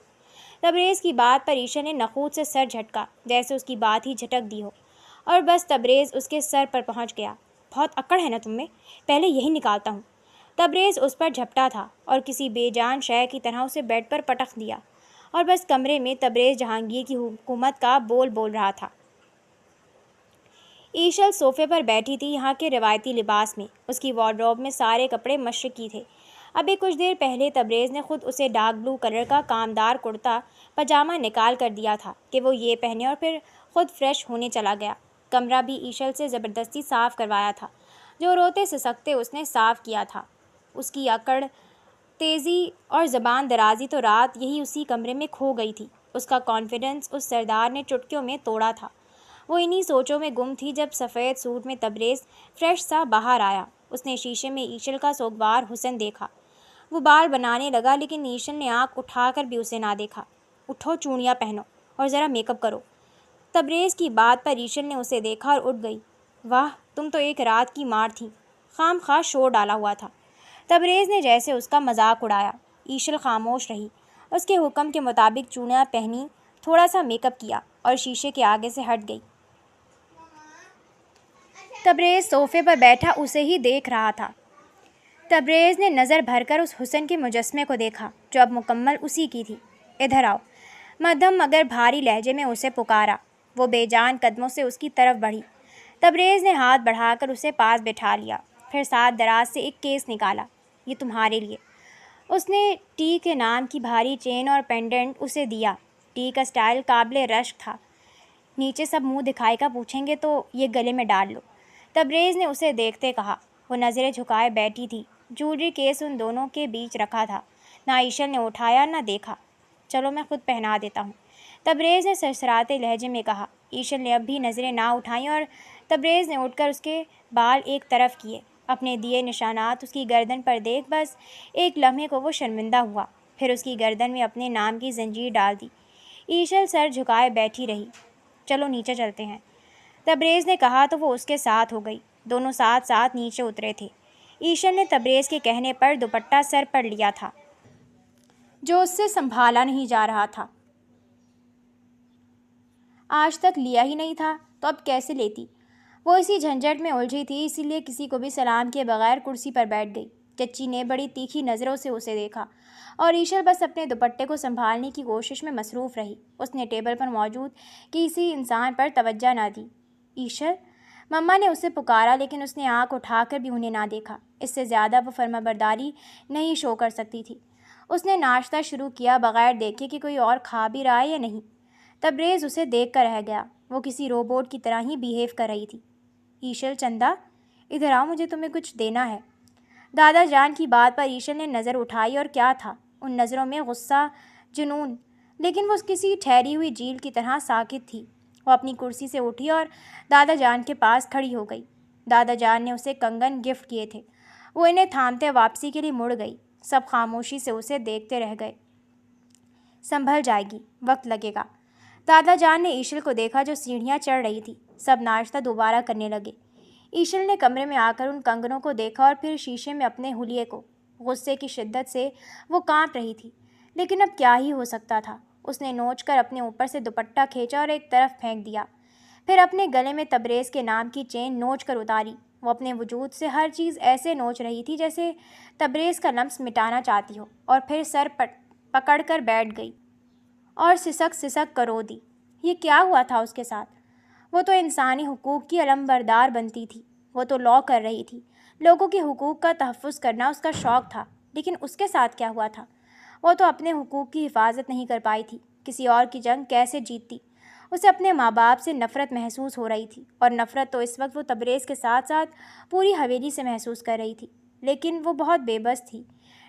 تبریز کی بات پر ایشا نے نخوت سے سر جھٹکا، جیسے اس کی بات ہی جھٹک دی ہو، اور بس تبریز اس کے سر پر پہنچ گیا۔ بہت اکڑ ہے نا تم میں، پہلے یہی نکالتا ہوں۔ تبریز اس پر جھپٹا تھا اور کسی بے جان شے کی طرح اسے بیڈ پر پٹخ دیا، اور بس کمرے میں تبریز جہانگیر کی حکومت کا بول رہا تھا۔ ایشل صوفے پر بیٹھی تھی، یہاں کے روایتی لباس میں۔ اس کی وارڈروب میں سارے کپڑے مشرقی تھے۔ ابھی کچھ دیر پہلے تبریز نے خود اسے ڈارک بلو کلر کا کامدار کرتا پاجامہ نکال کر دیا تھا کہ وہ یہ پہنے، اور پھر خود فریش ہونے چلا گیا۔ کمرہ بھی ایشل سے زبردستی صاف کروایا تھا۔ جو روتے سسکتے اس نے صاف کیا تھا۔ اس کی اکڑ، تیزی اور زبان درازی تو رات یہی اسی کمرے میں کھو گئی تھی۔ اس کا کانفیڈنس اس سردار نے چٹکیوں میں توڑا تھا۔ وہ انہی سوچوں میں گم تھی جب سفید سوٹ میں تبریز فریش سا باہر آیا۔ اس نے شیشے میں ایشل کا سوگوار حسن دیکھا۔ وہ بال بنانے لگا، لیکن ایشل نے آنکھ اٹھا کر بھی اسے نہ دیکھا۔ اٹھو، چوڑیاں پہنو اور ذرا میک اپ کرو۔ تبریز کی بات پر ایشل نے اسے دیکھا اور اٹھ گئی۔ واہ، تم تو ایک رات کی مار تھی، خام خواہ شور ڈالا ہوا تھا۔ تبریز نے جیسے اس کا مذاق اڑایا۔ ایشل خاموش رہی۔ اس کے حکم کے مطابق چوڑیاں پہنی، تھوڑا سا میک اپ کیا اور شیشے کے آگے سے ہٹ گئی۔ تبریز صوفے پر بیٹھا اسے ہی دیکھ رہا تھا۔ تبریز نے نظر بھر کر اس حسن کے مجسمے کو دیکھا جو اب مکمل اسی کی تھی۔ ادھر آؤ، مدھم مگر بھاری لہجے میں اسے پکارا۔ وہ بے جان قدموں سے اس کی طرف بڑھی۔ تبریز نے ہاتھ بڑھا کر اسے پاس بٹھا لیا، پھر ساتھ دراز سے ایک کیس نکالا۔ یہ تمہارے لیے۔ اس نے ٹی کے نام کی بھاری چین اور پینڈنٹ اسے دیا۔ ٹی کا سٹائل قابل رشک تھا۔ نیچے سب منہ دکھائے کا پوچھیں گے تو یہ گلے میں ڈال لو، تبریز نے اسے دیکھتے کہا۔ وہ نظریں جھکائے بیٹھی تھی۔ جولری کیس ان دونوں کے بیچ رکھا تھا۔ نہ ایشل نے اٹھایا نہ دیکھا۔ چلو میں خود پہنا دیتا ہوں، تبریز نے سرسراتے لہجے میں کہا۔ ایشل نے اب بھی نظریں نہ اٹھائیں اور تبریز نے اٹھ کر اس کے بال ایک طرف کیے۔ اپنے دیے نشانات اس کی گردن پر دیکھ بس ایک لمحے کو وہ شرمندہ ہوا، پھر اس کی گردن میں اپنے نام کی زنجیر ڈال دی۔ ایشل سر جھکائے بیٹھی رہی۔ چلو نیچے چلتے ہیں، تبریز نے کہا تو وہ اس کے ساتھ ہو گئی۔ دونوں ساتھ ساتھ نیچے اترے تھے۔ ایشل نے تبریز کے کہنے پر دوپٹہ سر پر لیا تھا جو اس سے سنبھالا نہیں جا رہا تھا۔ آج تک لیا ہی نہیں تھا تو اب کیسے لیتی؟ وہ اسی جھنجھٹ میں الجھی تھی، اسی لیے کسی کو بھی سلام کیے بغیر کرسی پر بیٹھ گئی۔ چچی نے بڑی تیکھی نظروں سے اسے دیکھا اور ایشل بس اپنے دوپٹے کو سنبھالنے کی کوشش میں مصروف رہی۔ اس نے ٹیبل پر موجود کسی انسان پر توجہ نہ دی۔ ایشل، مما نے اسے پکارا، لیکن اس نے آنکھ اٹھا کر بھی انہیں نہ دیکھا۔ اس سے زیادہ وہ فرمانبرداری نہیں شو کر سکتی تھی۔ اس نے ناشتہ شروع کیا بغیر دیکھے کہ کوئی اور کھا بھی رہا ہے یا نہیں۔ تبریز اسے دیکھ کر رہ گیا۔ وہ کسی روبوٹ کی طرح ہی بیہیو کر رہی تھی۔ ایشل، چندا ادھر آؤ، مجھے تمہیں کچھ دینا ہے۔ دادا جان کی بات پر ایشل نے نظر اٹھائی اور کیا تھا ان نظروں میں؟ غصہ، جنون، لیکن وہ کسی ٹھہری ہوئی جھیل کی طرح ساکت تھی۔ وہ اپنی کرسی سے اٹھی اور دادا جان کے پاس کھڑی ہو گئی۔ دادا جان نے اسے کنگن گفٹ کیے تھے۔ وہ انہیں تھامتے واپسی کے لیے مڑ گئی۔ سب خاموشی سے اسے دیکھتے رہ گئے۔ سنبھل جائے گی، وقت لگے گا۔ دادا جان نے ایشل کو دیکھا جو سیڑھیاں چڑھ رہی تھی۔ سب ناشتہ دوبارہ کرنے لگے۔ ایشل نے کمرے میں آ کر ان کنگنوں کو دیکھا اور پھر شیشے میں اپنے حلیے کو۔ غصے کی شدت سے وہ کانپ رہی تھی، لیکن اب کیا ہی ہو سکتا تھا؟ اس نے نوچ کر اپنے اوپر سے دوپٹہ کھینچا اور ایک طرف پھینک دیا، پھر اپنے گلے میں تبریز کے نام کی چین نوچ کر اتاری۔ وہ اپنے وجود سے ہر چیز ایسے نوچ رہی تھی جیسے تبریز کا لمس مٹانا چاہتی ہو، اور پھر سر پکڑ کر بیٹھ گئی اور سسک سسک کر رو دی۔ یہ کیا ہوا تھا اس کے ساتھ؟ وہ تو انسانی حقوق کی علمبردار بنتی تھی، وہ تو لا کر رہی تھی، لوگوں کے حقوق کا تحفظ کرنا اس کا شوق تھا۔ لیکن اس کے ساتھ کیا ہوا تھا؟ وہ تو اپنے حقوق کی حفاظت نہیں کر پائی تھی، کسی اور کی جنگ کیسے جیتتی؟ اسے اپنے ماں باپ سے نفرت محسوس ہو رہی تھی، اور نفرت تو اس وقت وہ تبریز کے ساتھ ساتھ پوری حویلی سے محسوس کر رہی تھی۔ لیکن وہ بہت بے بس تھی۔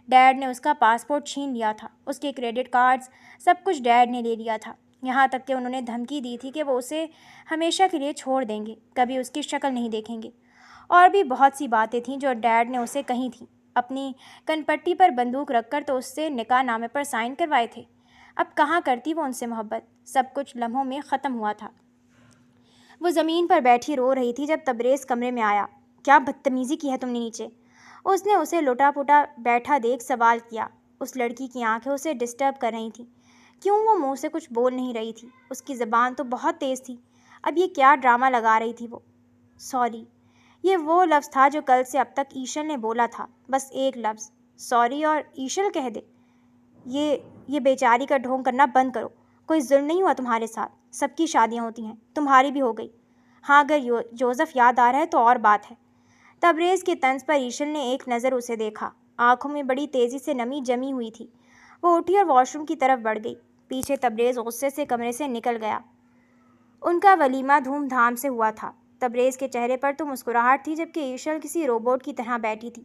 ڈیڈ نے اس کا پاسپورٹ چھین لیا تھا، اس کے کریڈٹ کارڈز، سب کچھ ڈیڈ نے لے لیا تھا، یہاں تک کہ انہوں نے دھمکی دی تھی کہ وہ اسے ہمیشہ کے لیے چھوڑ دیں گے، کبھی اس کی شکل نہیں دیکھیں گے۔ اور بھی بہت سی باتیں تھیں جو ڈیڈ نے اسے کہی تھیں، اپنی کنپٹی پر بندوق رکھ کر تو اس سے نکاح نامے پر سائن کروائے تھے۔ اب کہاں کرتی وہ ان سے محبت؟ سب کچھ لمحوں میں ختم ہوا تھا۔ وہ زمین پر بیٹھی رو رہی تھی جب تبریز کمرے میں آیا۔ کیا بدتمیزی کی ہے تم نے نیچے؟ اس نے اسے لٹا پٹا بیٹھا دیکھ سوال کیا۔ اس لڑکی کی آنکھیں اسے ڈسٹرب کر رہی تھیں۔ کیوں وہ منہ سے کچھ بول نہیں رہی تھی؟ اس کی زبان تو بہت تیز تھی۔ اب یہ کیا ڈرامہ لگا رہی تھی وہ؟ سوری، یہ وہ لفظ تھا جو کل سے اب تک ایشل نے بولا تھا، بس ایک لفظ، سوری، اور ایشل کہہ دے۔ یہ بیچاری کا ڈھونگ کرنا بند کرو۔ کوئی ظلم نہیں ہوا تمہارے ساتھ، سب کی شادیاں ہوتی ہیں، تمہاری بھی ہو گئی۔ ہاں، اگر جوزف یاد آ رہا ہے تو اور بات ہے۔ تبریز کے طنز پر ایشل نے ایک نظر اسے دیکھا، آنکھوں میں بڑی تیزی سے نمی جمی ہوئی تھی۔ وہ اٹھی اور واش روم کی طرف بڑھ گئی، پیچھے تبریز غصے سے کمرے سے نکل گیا۔ ان کا ولیمہ دھوم دھام سے ہوا تھا۔ تبریز کے چہرے پر تو مسکراہٹ تھی، جبکہ ایشل کسی روبوٹ کی طرح بیٹھی تھی۔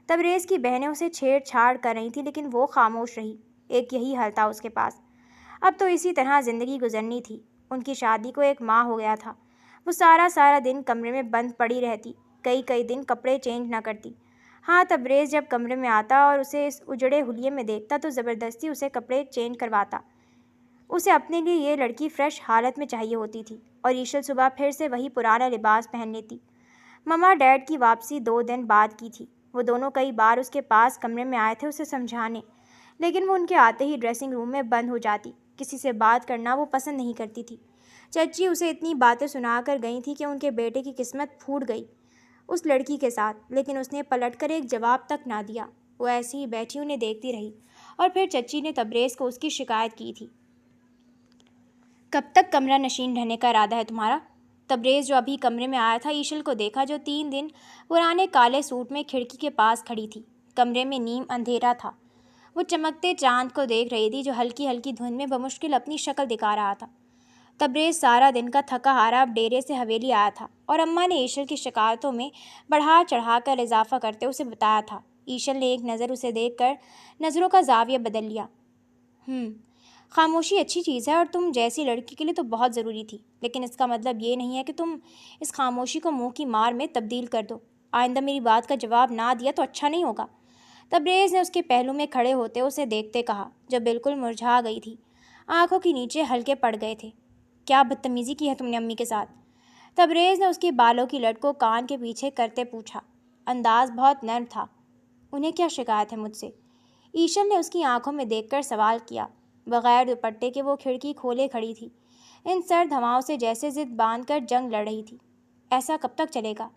تبریز کی بہنیں اسے چھیڑ چھاڑ کر رہی تھیں، لیکن وہ خاموش رہی۔ ایک یہی حل تھا اس کے پاس، اب تو اسی طرح زندگی گزرنی تھی۔ ان کی شادی کو 1 ماہ ہو گیا تھا۔ وہ سارا دن کمرے میں بند پڑی رہتی، کئی دن کپڑے چینج نہ کرتی۔ ہاں، تبریز جب کمرے میں آتا اور اسے اس اجڑے حلیے میں دیکھتا تو زبردستی اسے کپڑے چینج کرواتا۔ اسے اپنے لیے یہ لڑکی فریش حالت میں چاہیے ہوتی تھی، اور ایشل صبح پھر سے وہی پرانا لباس پہن لیتی۔ مما ڈیڈ کی واپسی 2 دن بعد کی تھی۔ وہ دونوں کئی بار اس کے پاس کمرے میں آئے تھے اسے سمجھانے، لیکن وہ ان کے آتے ہی ڈریسنگ روم میں بند ہو جاتی۔ کسی سے بات کرنا وہ پسند نہیں کرتی تھی۔ چچی اسے اتنی باتیں سنا کر گئی تھی کہ ان کے بیٹے کی قسمت پھوٹ گئی اس لڑکی کے ساتھ، لیکن اس نے پلٹ کر ایک جواب تک نہ دیا۔ وہ ایسے ہی بیٹھی انہیں دیکھتی رہی، اور پھر چچی نے تبریز کو اس کی شکایت کی تھی۔ کب تک کمرہ نشین رہنے کا ارادہ ہے تمہارا؟ تبریز جو ابھی کمرے میں آیا تھا، ایشل کو دیکھا جو 3 دن پرانے کالے سوٹ میں کھڑکی کے پاس کھڑی تھی۔ کمرے میں نیم اندھیرا تھا۔ وہ چمکتے چاند کو دیکھ رہی تھی جو ہلکی ہلکی دھند میں بمشکل اپنی شکل دکھا رہا تھا۔ تبریز سارا دن کا تھکا ہارا اب ڈیرے سے حویلی آیا تھا، اور اماں نے ایشل کی شکایتوں میں بڑھا چڑھا کر اضافہ کرتے اسے بتایا تھا۔ ایشل نے ایک نظر اسے دیکھ کر نظروں کا زاویہ بدل لیا۔ خاموشی اچھی چیز ہے، اور تم جیسی لڑکی کے لیے تو بہت ضروری تھی، لیکن اس کا مطلب یہ نہیں ہے کہ تم اس خاموشی کو منہ کی مار میں تبدیل کر دو۔ آئندہ میری بات کا جواب نہ دیا تو اچھا نہیں ہوگا۔ تبریز نے اس کے پہلو میں کھڑے ہوتے اسے دیکھتے کہا، جو بالکل مرجھا گئی تھی، آنکھوں کے نیچے ہلکے پڑ گئے تھے۔ کیا بدتمیزی کی ہے تم نے امی کے ساتھ؟ تبریز نے اس کے بالوں کی لٹ کو کان کے پیچھے کرتے پوچھا۔ انداز بہت نرم تھا۔ انہیں کیا شکایت ہے مجھ سے؟ ایشل نے اس کی آنکھوں میں دیکھ کر سوال کیا۔ بغیر دوپٹے کے وہ کھڑکی کھولے کھڑی تھی، ان سرد ہواؤں سے جیسے ضد باندھ کر جنگ لڑ رہی تھی۔ ایسا کب تک چلے گا؟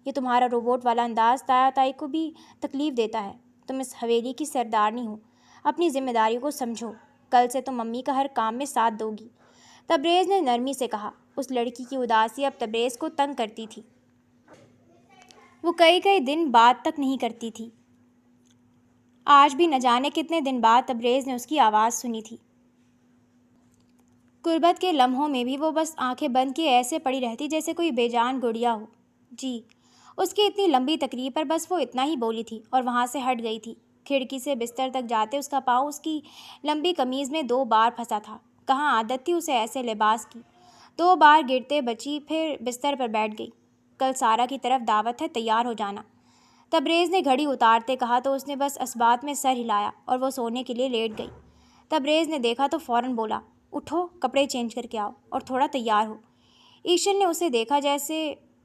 یہ تمہارا روبوٹ والا انداز تایا تائی کو بھی تکلیف دیتا ہے۔ تم اس حویلی کی سردارنی ہو، اپنی ذمہ داریوں کو سمجھو۔ کل سے تم امی کا ہر کام میں ساتھ دو گی، تبریز نے نرمی سے کہا۔ اس لڑکی کی اداسی اب تبریز کو تنگ کرتی تھی۔ وہ کئی دن بات تک نہیں کرتی تھی۔ آج بھی نہ جانے کتنے دن بعد تبریز نے اس کی آواز سنی تھی۔ غربت کے لمحوں میں بھی وہ بس آنکھیں بند کیے ایسے پڑی رہتی جیسے کوئی بے جان گڑیا ہو۔ جی، اس کی اتنی لمبی تقریر پر بس وہ اتنا ہی بولی تھی، اور وہاں سے ہٹ گئی تھی۔ کھڑکی سے بستر تک جاتے اس کا پاؤں اس کی لمبی قمیض میں 2 بار پھنسا تھا۔ کہاں عادت تھی اسے ایسے لباس کی؟ 2 بار گرتے بچی، پھر بستر پر بیٹھ گئی۔ کل سارا کی طرف دعوت ہے، تیار ہو جانا۔ تبریز نے گھڑی اتارتے کہا تو اس نے بس اسبات میں سر ہلایا، اور وہ سونے کے لیے لیٹ گئی۔ تبریز نے دیکھا تو فوراً بولا، اٹھو، کپڑے چینج کر کے آؤ، اور تھوڑا تیار ہو۔ ایشل نے اسے دیکھا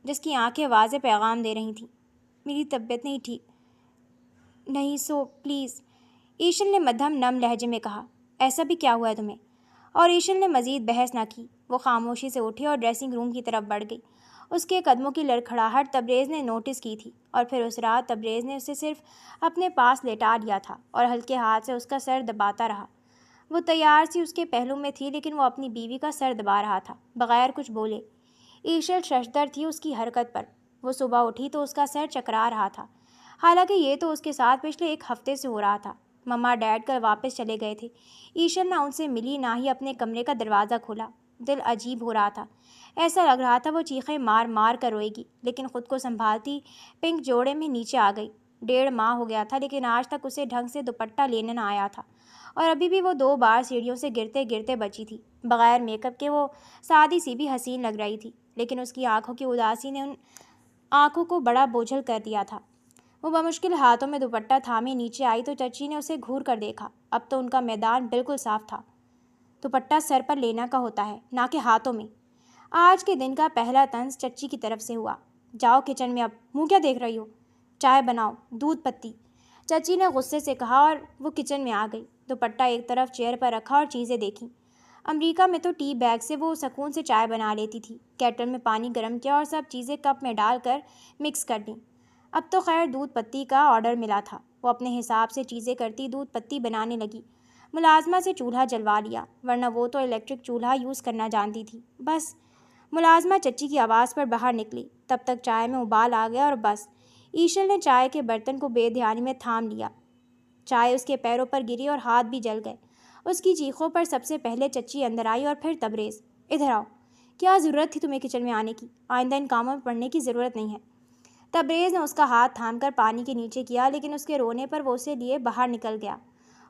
جس کی آنکھیں واضح پیغام دے رہی تھیں، میری طبیعت نہیں ٹھیک، نہیں سو پلیز۔ ایشل نے مدھم نم لہجے میں کہا، ایسا بھی کیا ہوا ہے تمہیں؟ اور ایشل نے مزید بحث نہ کی، وہ خاموشی سے اٹھی اور ڈریسنگ روم کی طرف بڑھ گئی۔ اس کے قدموں کی لڑکھڑاہٹ تبریز نے نوٹس کی تھی، اور پھر اس رات تبریز نے اسے صرف اپنے پاس لیٹا لیا تھا اور ہلکے ہاتھ سے اس کا سر دباتا رہا۔ وہ تیار سی اس کے پہلو میں تھی، لیکن وہ اپنی بیوی کا سر دبا رہا تھا، بغیر کچھ بولے۔ ایشل ششدر تھی اس کی حرکت پر۔ وہ صبح اٹھی تو اس کا سر چکرا رہا تھا، حالانکہ یہ تو اس کے ساتھ پچھلے ایک ہفتے سے ہو رہا تھا۔ مما ڈیڈ کل واپس چلے گئے تھے۔ ایشل نہ ان سے ملی نہ ہی اپنے کمرے کا دروازہ کھولا۔ دل عجیب ہو رہا تھا، ایسا لگ رہا تھا وہ چیخیں مار مار کر روئے گی، لیکن خود کو سنبھالتی پنک جوڑے میں نیچے آ گئی۔ 1.5 ماہ ہو گیا تھا، لیکن آج تک اسے ڈھنگ سے دوپٹہ لینے نہ آیا تھا، اور ابھی بھی وہ 2 بار سیڑھیوں سے گرتے گرتے بچی تھی۔ بغیر میک اپ کے وہ سادی سی بھی حسین لگ رہی تھی، لیکن اس کی آنکھوں کی اداسی نے ان آنکھوں کو بڑا بوجھل کر دیا تھا۔ وہ بمشکل ہاتھوں میں دوپٹہ تھامے نیچے آئی تو چچی نے اسے گھور کر دیکھا۔ اب تو ان کا میدان بالکل صاف تھا۔ دوپٹہ سر پر لینا کا ہوتا ہے، نہ کہ ہاتھوں میں۔ آج کے دن کا پہلا طنز چچی کی طرف سے ہوا۔ جاؤ کچن میں، اب منہ کیا دیکھ رہی ہو؟ چائے بناؤ، دودھ پتی، چچی نے غصے سے کہا، اور وہ کچن میں آ گئی۔ دوپٹہ ایک طرف چیئر پر رکھا اور چیزیں دیکھیں۔ امریکہ میں تو ٹی بیگ سے وہ سکون سے چائے بنا لیتی تھی۔ کیٹل میں پانی گرم کیا اور سب چیزیں کپ میں ڈال کر مکس کر دیں۔ اب تو خیر دودھ پتی کا آرڈر ملا تھا۔ وہ اپنے حساب سے چیزیں کرتی دودھ پتی بنانے لگی۔ ملازمہ سے چولہا جلوا لیا، ورنہ وہ تو الیکٹرک چولہا یوز کرنا جانتی تھی۔ بس ملازمہ چچی کی آواز پر باہر نکلی، تب تک چائے میں ابال آ گیا، اور بس ایشل نے چائے کے برتن کو بے دھیانی میں تھام لیا۔ چائے اس کے پیروں پر گری اور ہاتھ بھی جل گئے۔ اس کی چیخوں پر سب سے پہلے چچی اندر آئی اور پھر تبریز۔ ادھر آؤ، کیا ضرورت تھی تمہیں کچن میں آنے کی؟ آئندہ ان کاموں میں پڑنے کی ضرورت نہیں ہے۔ تبریز نے اس کا ہاتھ تھام کر پانی کے نیچے کیا، لیکن اس کے رونے پر وہ اسے لیے باہر نکل گیا۔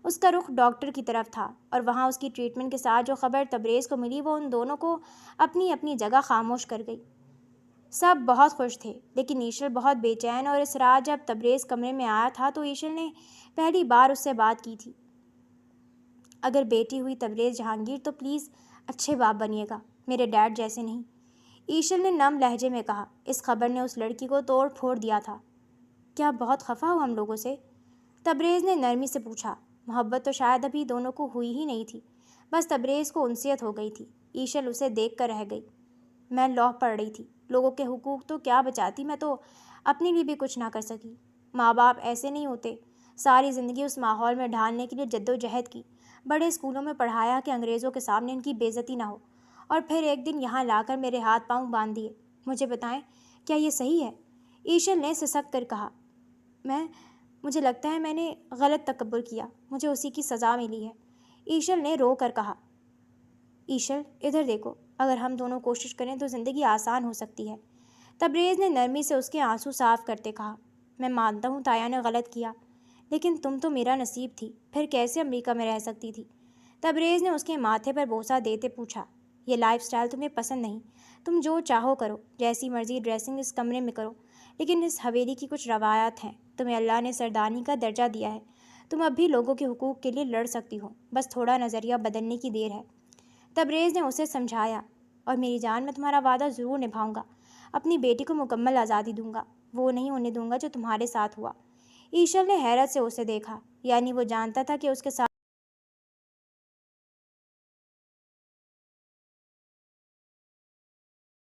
اس کا رخ ڈاکٹر کی طرف تھا، اور وہاں اس کی ٹریٹمنٹ کے ساتھ جو خبر تبریز کو ملی وہ ان دونوں کو اپنی اپنی جگہ خاموش کر گئی۔ سب بہت خوش تھے، لیکن ایشل بہت بے چین، اور اس رات جب تبریز کمرے میں آیا تھا تو ایشل نے پہلی بار اس سے بات کی تھی۔ اگر بیٹی ہوئی تبریز جہانگیر تو پلیز اچھے باپ بنیے گا، میرے ڈیڈ جیسے نہیں، ایشل نے نم لہجے میں کہا۔ اس خبر نے اس لڑکی کو توڑ پھوڑ دیا تھا۔ کیا بہت خفا ہو ہم لوگوں سے؟ تبریز نے نرمی سے پوچھا۔ محبت تو شاید ابھی دونوں کو ہوئی ہی نہیں تھی، بس تبریز کو انسیت ہو گئی تھی۔ ایشل اسے دیکھ کر رہ گئی۔ میں لاء پڑھ رہی تھی، لوگوں کے حقوق تو کیا بچاتی، میں تو اپنے لیے بھی کچھ نہ کر سکی۔ ماں باپ ایسے نہیں ہوتے۔ ساری زندگی اس ماحول میں ڈھالنے کے لیے جدوجہد کی، بڑے اسکولوں میں پڑھایا کہ انگریزوں کے سامنے ان کی بے عزتی نہ ہو، اور پھر ایک دن یہاں لا کر میرے ہاتھ پاؤں باندھ دیے۔ مجھے بتائیں، کیا یہ صحیح ہے؟ ایشل نے سسک کر کہا۔ مجھے لگتا ہے میں نے غلط تکبر کیا، مجھے اسی کی سزا ملی ہے، ایشل نے رو کر کہا۔ ایشل ادھر دیکھو، اگر ہم دونوں کوشش کریں تو زندگی آسان ہو سکتی ہے، تبریز نے نرمی سے اس کے آنسو صاف کرتے کہا۔ میں مانتا ہوں تایا نے غلط کیا، لیکن تم تو میرا نصیب تھی، پھر کیسے امریکہ میں رہ سکتی تھی؟ تبریز نے اس کے ماتھے پر بوسہ دیتے پوچھا۔ یہ لائف سٹائل تمہیں پسند نہیں، تم جو چاہو کرو، جیسی مرضی ڈریسنگ اس کمرے میں کرو، لیکن اس حویلی کی کچھ روایات ہیں۔ تمہیں اللہ نے سردانی کا درجہ دیا ہے، تم اب بھی لوگوں کے حقوق کے لیے لڑ سکتی ہو، بس تھوڑا نظریہ بدلنے کی دیر ہے، تبریز نے اسے سمجھایا۔ اور میری جان، میں تمہارا وعدہ ضرور نبھاؤں گا، اپنی بیٹی کو مکمل آزادی دوں گا، وہ نہیں ہونے دوں گا جو تمہارے ساتھ ہوا۔ ایشل نے حیرت سے اسے دیکھا، یعنی وہ جانتا تھا کہ اس کے ساتھ